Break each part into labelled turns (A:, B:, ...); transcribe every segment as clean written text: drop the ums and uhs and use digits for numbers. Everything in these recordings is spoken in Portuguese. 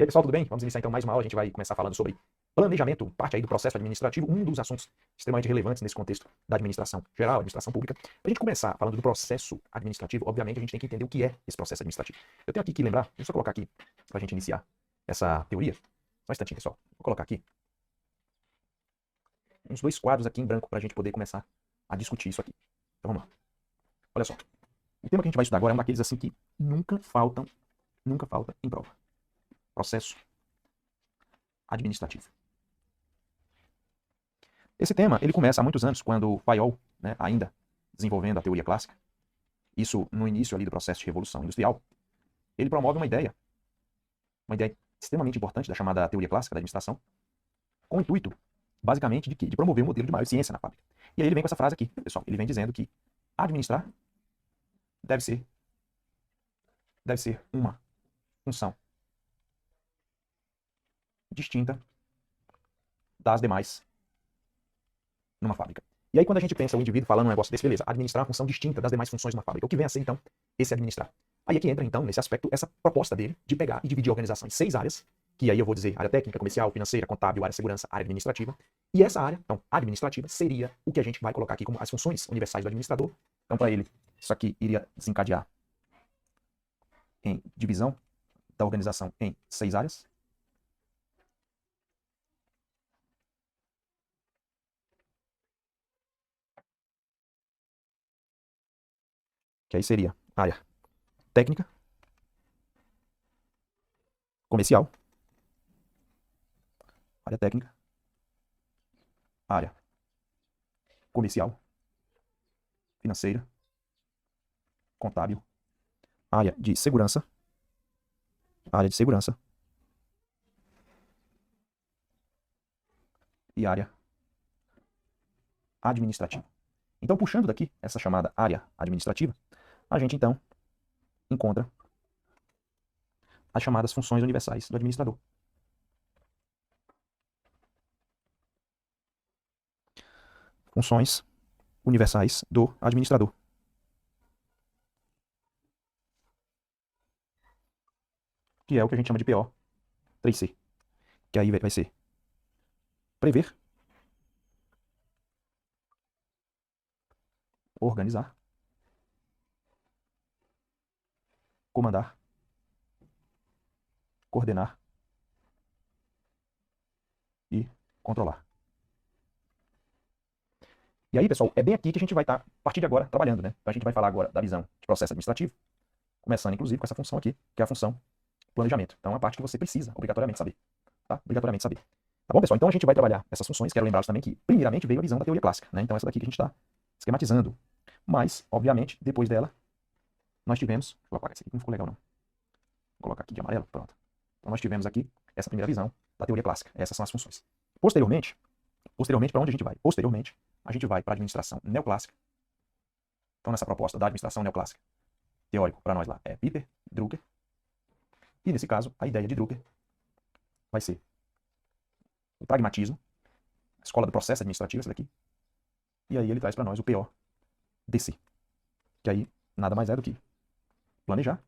A: E aí, pessoal, tudo bem? Vamos iniciar então mais uma aula. A gente vai começar falando sobre planejamento, parte aí do processo administrativo, um dos assuntos extremamente relevantes nesse contexto da administração geral, administração pública. Para a gente começar falando do processo administrativo, obviamente a gente tem que entender o que é esse processo administrativo. Eu tenho aqui que lembrar, deixa eu só colocar aqui para a gente iniciar essa teoria. Só um instantinho, pessoal. Vou colocar aqui uns 2 quadros aqui em branco para a gente poder começar a discutir isso aqui. Então vamos lá. Olha só. O tema que a gente vai estudar agora é um daqueles assim que nunca falta em prova. Processo administrativo. Esse tema, ele começa há muitos anos, quando Fayol, ainda desenvolvendo a teoria clássica, isso no início ali do processo de revolução industrial, ele promove uma ideia extremamente importante da chamada teoria clássica da administração, com o intuito, basicamente, de quê? De promover um modelo de maior ciência na fábrica. E aí ele vem com essa frase aqui, pessoal, ele vem dizendo que administrar deve ser uma função distinta das demais numa fábrica. E aí quando a gente pensa o indivíduo falando um negócio desse, beleza, administrar uma função distinta das demais funções numa fábrica. O que vem a ser, então, esse administrar? Aí é que entra, então, nesse aspecto, essa proposta dele de pegar e dividir a organização em 6 áreas, que aí eu vou dizer área técnica, comercial, financeira, contábil, área de segurança, área administrativa. E essa área, então, administrativa, seria o que a gente vai colocar aqui como as funções universais do administrador. Então, para ele, isso aqui iria desencadear em divisão da organização em 6 áreas. Que aí seria área técnica, comercial, área técnica, área comercial, financeira, contábil, área de segurança e área administrativa. Então, puxando daqui essa chamada área administrativa, a gente então encontra as chamadas funções universais do administrador. Funções universais do administrador. Que é o que a gente chama de PO 3C. Que aí vai ser prever, organizar, comandar, coordenar e controlar. E aí, pessoal, é bem aqui que a gente vai estar, a partir de agora, trabalhando, né? Então a gente vai falar agora da visão de processo administrativo, começando, inclusive, com essa função aqui, que é a função planejamento. Então é uma parte que você precisa, obrigatoriamente, saber. Tá? Obrigatoriamente saber. Tá bom, pessoal? Então a gente vai trabalhar essas funções. Quero lembrar também que, primeiramente, veio a visão da teoria clássica, né? Então essa daqui que a gente está esquematizando. Mas, obviamente, depois dela, nós tivemos... Deixa eu apagar isso aqui, que não ficou legal, não. Vou colocar aqui de amarelo, pronto. Então nós tivemos aqui essa primeira visão da teoria clássica. Essas são as funções. Posteriormente, para onde a gente vai? Posteriormente, a gente vai para a administração neoclássica. Então, nessa proposta da administração neoclássica, teórico para nós lá é Piper, Drucker. E, nesse caso, a ideia de Drucker vai ser o pragmatismo, a escola do processo administrativo, essa daqui. E aí ele traz para nós o PO-DC, que aí nada mais é do que planejar,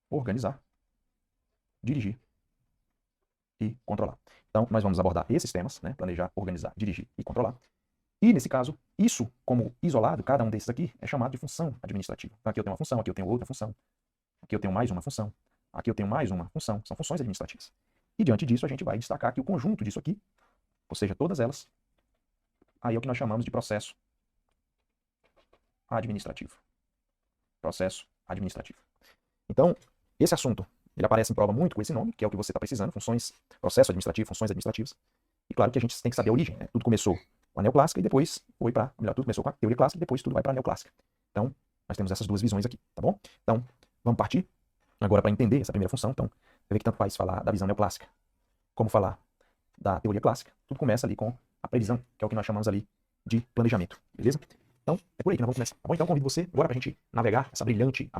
A: organizar, dirigir e controlar. Então, nós vamos abordar esses temas, né? Planejar, organizar, dirigir e controlar. E, nesse caso, isso, como isolado, cada um desses aqui, é chamado de função administrativa. Então, aqui eu tenho uma função, aqui eu tenho outra função, aqui eu tenho mais uma função, aqui eu tenho mais uma função. São funções administrativas. E, diante disso, a gente vai destacar que o conjunto disso aqui, ou seja, todas elas, aí é o que nós chamamos de processo administrativo. Processo administrativo. Então, esse assunto, ele aparece em prova muito com esse nome, que é o que você está precisando, processo administrativo, funções administrativas. E claro que a gente tem que saber a origem, né? Tudo começou com a neoclássica e depois foi para, tudo começou com a teoria clássica e depois tudo vai para a neoclássica. Então, nós temos essas duas visões aqui, tá bom? Então, vamos partir agora para entender essa primeira função. Então, você vê que tanto faz falar da visão neoclássica como falar da teoria clássica. Tudo começa ali com a previsão, que é o que nós chamamos ali de planejamento, beleza? Então, é por aí que nós vamos começar, tá bom? Então, convido você agora para a gente navegar essa brilhante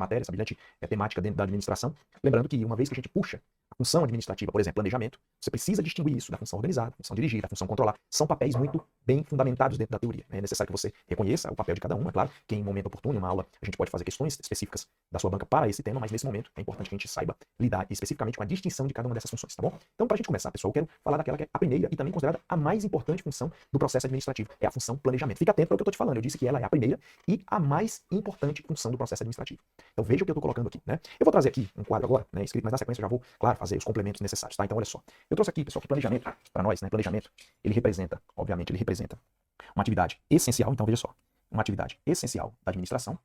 A: temática dentro da administração. Lembrando que uma vez que a gente puxa A função administrativa, por exemplo, planejamento, você precisa distinguir isso da função organizar, da função dirigir, da função controlar. São papéis muito bem fundamentados dentro da teoria. É necessário que você reconheça o papel de cada um, é claro, que em um momento oportuno, em uma aula, a gente pode fazer questões específicas da sua banca para esse tema, mas nesse momento é importante que a gente saiba lidar especificamente com a distinção de cada uma dessas funções, tá bom? Então, para a gente começar, pessoal, eu quero falar daquela que é a primeira e também considerada a mais importante função do processo administrativo, é a função planejamento. Fica atento para o que eu estou te falando, eu disse que ela é a primeira e a mais importante função do processo administrativo. Então, veja o que eu estou colocando aqui, né? Eu vou trazer aqui um quadro agora, né, escrito, mas na sequência eu já vou, claro, fazer os complementos necessários, tá? Então, olha só. Eu trouxe aqui, pessoal, que planejamento, para nós, né, planejamento, ele representa, obviamente, ele representa uma atividade essencial, então veja só, uma atividade essencial da administração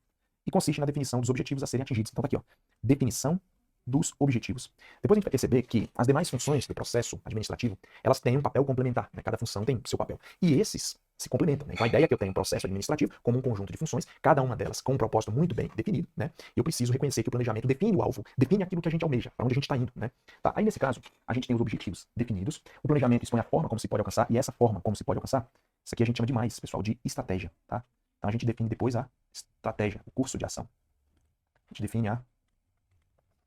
A: e consiste na definição dos objetivos a serem atingidos. Então tá aqui, ó, definição dos objetivos. Depois a gente vai perceber que as demais funções do processo administrativo, elas têm um papel complementar, né? Cada função tem seu papel. E esses se complementam, né? Então a ideia é que eu tenho um processo administrativo como um conjunto de funções, cada uma delas com um propósito muito bem definido, né? Eu preciso reconhecer que o planejamento define o alvo, define aquilo que a gente almeja, para onde a gente está indo, né? Tá, aí nesse caso, a gente tem os objetivos definidos, o planejamento expõe a forma como se pode alcançar, e essa forma como se pode alcançar, isso aqui a gente chama demais, pessoal, de estratégia, tá? Então a gente define depois a estratégia, o curso de ação. A gente define a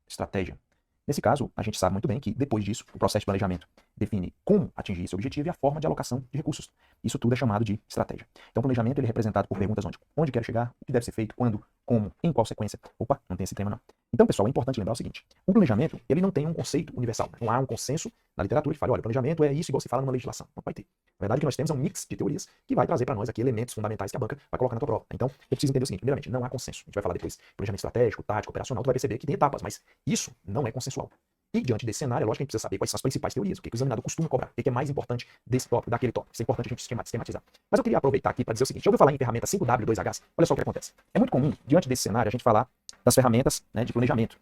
A: estratégia. Nesse caso, a gente sabe muito bem que, depois disso, o processo de planejamento define como atingir esse objetivo e a forma de alocação de recursos. Isso tudo é chamado de estratégia. Então, o planejamento ele é representado por perguntas onde quero chegar, o que deve ser feito, quando, como, em qual sequência. Opa, não tem esse tema não. Então, pessoal, é importante lembrar o seguinte. O planejamento, ele não tem um conceito universal. Não há um consenso na literatura que fale, olha, planejamento é isso igual se fala numa legislação. Não vai ter. Na verdade, o que nós temos é um mix de teorias que vai trazer para nós aqui elementos fundamentais que a banca vai colocar na tua prova. Então, eu preciso entender o seguinte. Primeiramente, não há consenso. A gente vai falar depois planejamento estratégico, tático, operacional. Tu vai perceber que tem etapas, mas isso não é consensual. E diante desse cenário, é lógico que a gente precisa saber quais são as principais teorias, o que o examinador costuma cobrar, o que é mais importante desse tópico, daquele tópico. Isso é importante a gente esquematizar. Mas eu queria aproveitar aqui para dizer o seguinte, já ouviu falar em ferramenta 5W2H? Olha só o que acontece. É muito comum, diante desse cenário, a gente falar das ferramentas, né, de planejamento.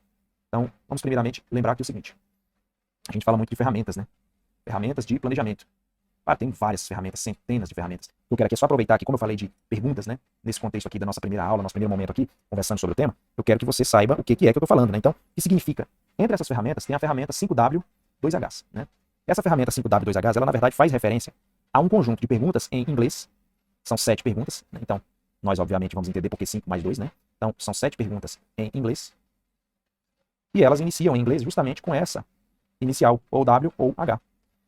A: Então, vamos primeiramente lembrar aqui o seguinte. A gente fala muito de ferramentas, né? Ferramentas de planejamento. Claro, tem várias ferramentas, centenas de ferramentas. Eu quero aqui é só aproveitar que, como eu falei de perguntas, né, nesse contexto aqui da nossa primeira aula, nosso primeiro momento aqui, conversando sobre o tema, eu quero que você saiba o que é que eu estou falando, né? Então, o que significa? Entre essas ferramentas tem a ferramenta 5W2H, né? Essa ferramenta 5W2H, ela na verdade faz referência a um conjunto de perguntas em inglês. São 7 perguntas, né? Então, nós obviamente vamos entender porque 5 mais 2, né? Então, são 7 perguntas em inglês. E elas iniciam em inglês justamente com essa inicial, ou W ou H.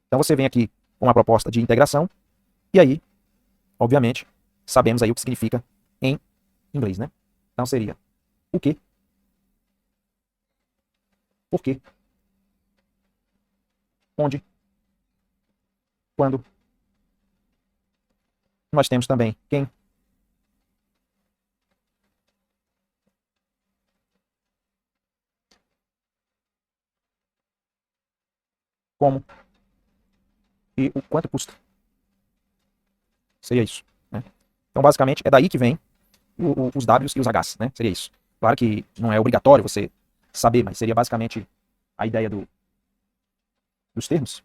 A: Então, você vem aqui com uma proposta de integração, e aí, obviamente, sabemos aí o que significa em inglês, né? Então seria o quê? Por quê? Onde? Quando? Nós temos também quem? Como? E o quanto custa? Seria isso, né? Então, basicamente, é daí que vem os Ws e os Hs, né? Seria isso. Claro que não é obrigatório você saber, mas seria basicamente a ideia dos termos.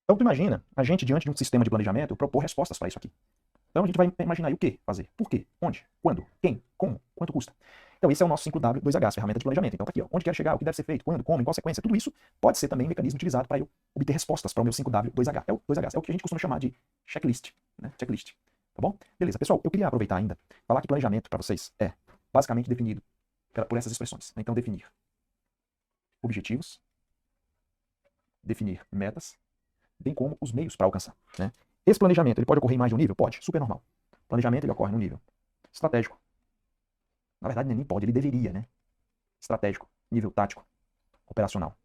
A: Então, tu imagina a gente, diante de um sistema de planejamento, propor respostas para isso aqui. Então, a gente vai imaginar aí o que fazer. Por quê? Onde? Quando? Quem? Como? Quanto custa? Então, esse é o nosso 5W2H, ferramenta de planejamento. Então, tá aqui, ó. Onde quer chegar? O que deve ser feito? Quando? Como? Em qual sequência? Tudo isso pode ser também um mecanismo utilizado para eu obter respostas para o meu 5W2H. É o 2H. É o que a gente costuma chamar de checklist, né? Checklist. Tá bom? Beleza. Pessoal, eu queria aproveitar ainda, falar que planejamento para vocês é basicamente definido por essas expressões. Então, definir objetivos, definir metas, bem como os meios para alcançar, né? Esse planejamento, ele pode ocorrer em mais de um nível? Pode, super normal. O planejamento, ele ocorre no nível estratégico. Na verdade, nem pode, ele deveria, né? Estratégico, nível tático, operacional.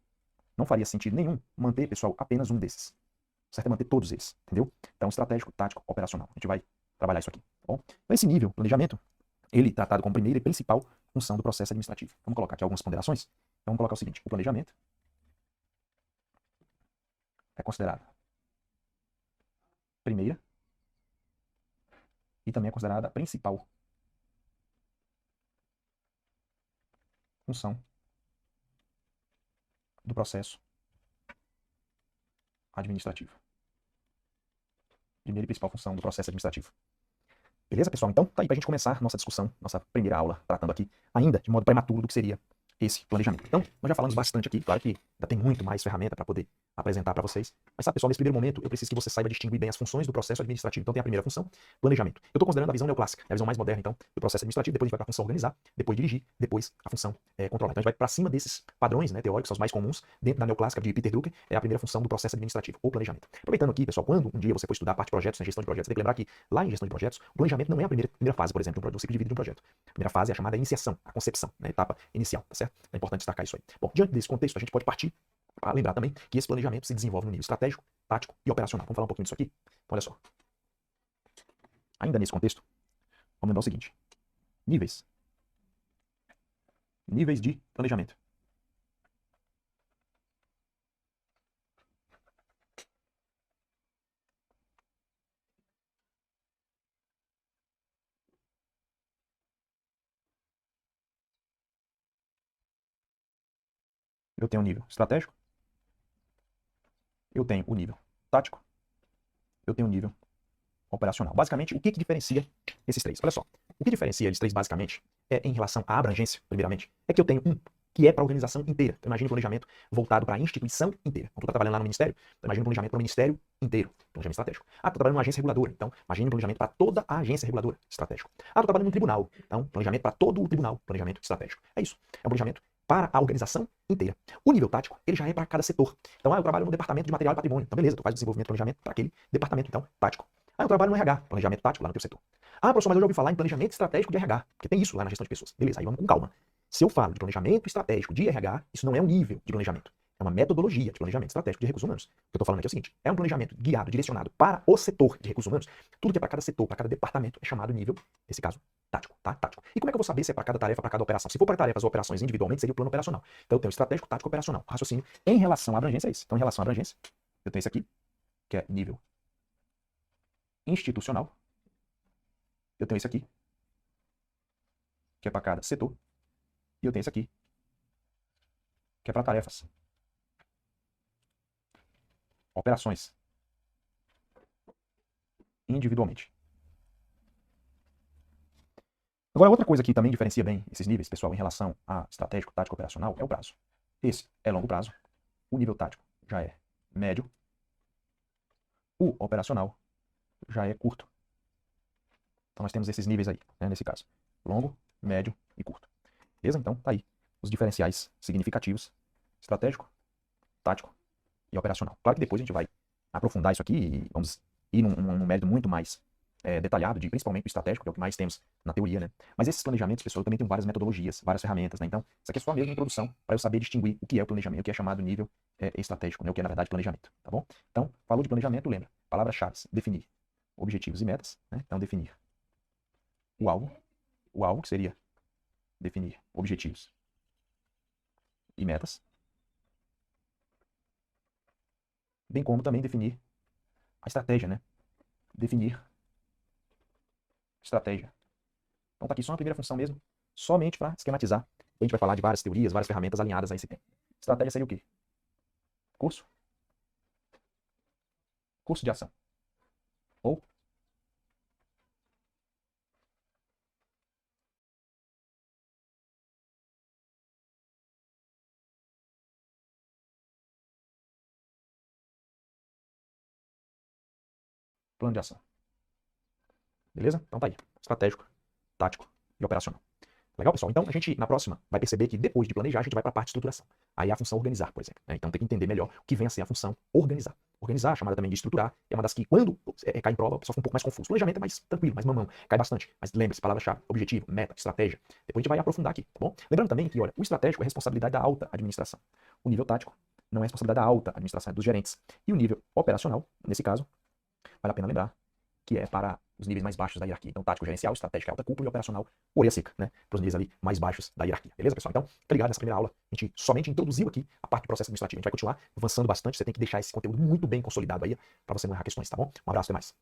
A: Não faria sentido nenhum manter, pessoal, apenas um desses. O certo é manter todos eles, entendeu? Então, estratégico, tático, operacional. A gente vai trabalhar isso aqui, tá bom? Então, esse nível, planejamento, ele é tratado como primeira e principal função do processo administrativo. Vamos colocar aqui algumas ponderações? Então, vamos colocar o seguinte, o planejamento é considerado primeira e também é considerada a principal função do processo administrativo. Primeira e principal função do processo administrativo. Beleza, pessoal? Então, tá aí pra gente começar nossa discussão, nossa primeira aula, tratando aqui ainda de modo prematuro do que seria esse planejamento. Então, nós já falamos bastante aqui, claro que ainda tem muito mais ferramenta para poder apresentar para vocês. Mas sabe, pessoal, nesse primeiro momento, eu preciso que você saiba distinguir bem as funções do processo administrativo. Então tem a primeira função, planejamento. Eu estou considerando a visão neoclássica, a visão mais moderna, então, do processo administrativo. Depois a gente vai para a função organizar, depois dirigir, depois a função controlar. Então a gente vai para cima desses padrões, né, teóricos, são os mais comuns, dentro da neoclássica de Peter Drucker, é a primeira função do processo administrativo, ou planejamento. Aproveitando aqui, pessoal, quando um dia você for estudar a parte de projetos, né, gestão de projetos, você tem que lembrar que lá em gestão de projetos, o planejamento não é a primeira fase, por exemplo, do ciclo de vida de um projeto. A primeira fase é a chamada iniciação, a concepção, né, a etapa inicial, tá certo? É importante destacar isso aí. Bom, diante desse contexto, a gente pode partir para lembrar também que esse planejamento se desenvolve no nível estratégico, tático e operacional. Vamos falar um pouquinho disso aqui? Então, olha só. Ainda nesse contexto, vamos lembrar o seguinte. Níveis. Níveis de planejamento. Eu tenho o nível estratégico. Eu tenho o nível tático. Eu tenho o nível operacional. Basicamente, o que diferencia esses três? Olha só. O que diferencia eles três, basicamente, é em relação à abrangência, primeiramente, é que eu tenho um que é para a organização inteira. Então, imagina um planejamento voltado para a instituição inteira. Então, tu está trabalhando lá no ministério, então imagina um planejamento para o ministério inteiro, planejamento estratégico. Ah, tu está trabalhando numa agência reguladora, então imagina um planejamento para toda a agência reguladora, estratégico. Ah, tu está trabalhando num tribunal, então planejamento para todo o tribunal, planejamento estratégico. É isso. É um planejamento para a organização inteira. O nível tático, ele já é para cada setor. Então, eu trabalho no departamento de material e patrimônio. Então, beleza, tu faz o desenvolvimento de planejamento para aquele departamento, então, tático. Ah, eu trabalho no RH, planejamento tático lá no teu setor. Ah, professor, mas eu já ouvi falar em planejamento estratégico de RH, porque tem isso lá na gestão de pessoas. Beleza, aí vamos com calma. Se eu falo de planejamento estratégico de RH, isso não é um nível de planejamento. É uma metodologia de planejamento estratégico de recursos humanos. O que eu estou falando aqui é o seguinte, é um planejamento guiado, direcionado para o setor de recursos humanos. Tudo que é para cada setor, para cada departamento, é chamado nível, nesse caso, tático, tá? Tático. E como é que eu vou saber se é para cada tarefa, para cada operação? Se for para tarefas ou operações individualmente, seria o plano operacional. Então eu tenho estratégico, tático, operacional. O raciocínio em relação à abrangência é esse. Então, em relação à abrangência, eu tenho esse aqui, que é nível institucional. Eu tenho esse aqui, que é para cada setor. E eu tenho esse aqui, que é para tarefas. Operações. Individualmente. Agora, outra coisa que também diferencia bem esses níveis, pessoal, em relação a estratégico, tático, operacional, é o prazo. Esse é longo prazo. O nível tático já é médio. O operacional já é curto. Então, nós temos esses níveis aí, né, nesse caso. Longo, médio e curto. Beleza? Então, tá aí os diferenciais significativos. Estratégico, tático e operacional. Claro que depois a gente vai aprofundar isso aqui e vamos ir num mérito muito mais detalhado, de principalmente o estratégico, que é o que mais temos na teoria, né? Mas esses planejamentos, pessoal, também tem várias metodologias, várias ferramentas, né? Então, isso aqui é só mesmo uma introdução para eu saber distinguir o que é o planejamento, o que é chamado nível estratégico, né? O que é, na verdade, planejamento, tá bom? Então, falou de planejamento, lembra? Palavras-chave, definir objetivos e metas, né? Então, definir o alvo, que seria definir objetivos e metas, bem como também definir a estratégia, né? Definir estratégia. Então tá aqui só uma primeira função mesmo, somente para esquematizar. A gente vai falar de várias teorias, várias ferramentas alinhadas a esse tema. Estratégia seria o quê? Curso de ação. Ou plano de ação. Beleza? Então tá aí. Estratégico, tático e operacional. Legal, pessoal? Então a gente, na próxima, vai perceber que depois de planejar, a gente vai para a parte de estruturação. Aí é a função organizar, por exemplo, né? Então tem que entender melhor o que vem a ser a função organizar. Organizar, chamada também de estruturar, é uma das que, quando cai em prova, o pessoal fica um pouco mais confuso. Planejamento é mais tranquilo, mais mamão, cai bastante. Mas lembre-se, palavra-chave, objetivo, meta, estratégia. Depois a gente vai aprofundar aqui, tá bom? Lembrando também que, olha, o estratégico é responsabilidade da alta administração. O nível tático não é responsabilidade da alta administração, é dos gerentes. E o nível operacional, nesse caso, vale a pena lembrar que é para os níveis mais baixos da hierarquia. Então, tático gerencial, estratégico alta cúpula e operacional, orelha seca, né? Para os níveis ali mais baixos da hierarquia. Beleza, pessoal? Então, fica ligado nessa primeira aula. A gente somente introduziu aqui a parte do processo administrativo. A gente vai continuar avançando bastante. Você tem que deixar esse conteúdo muito bem consolidado aí para você não errar questões, tá bom? Um abraço, até mais.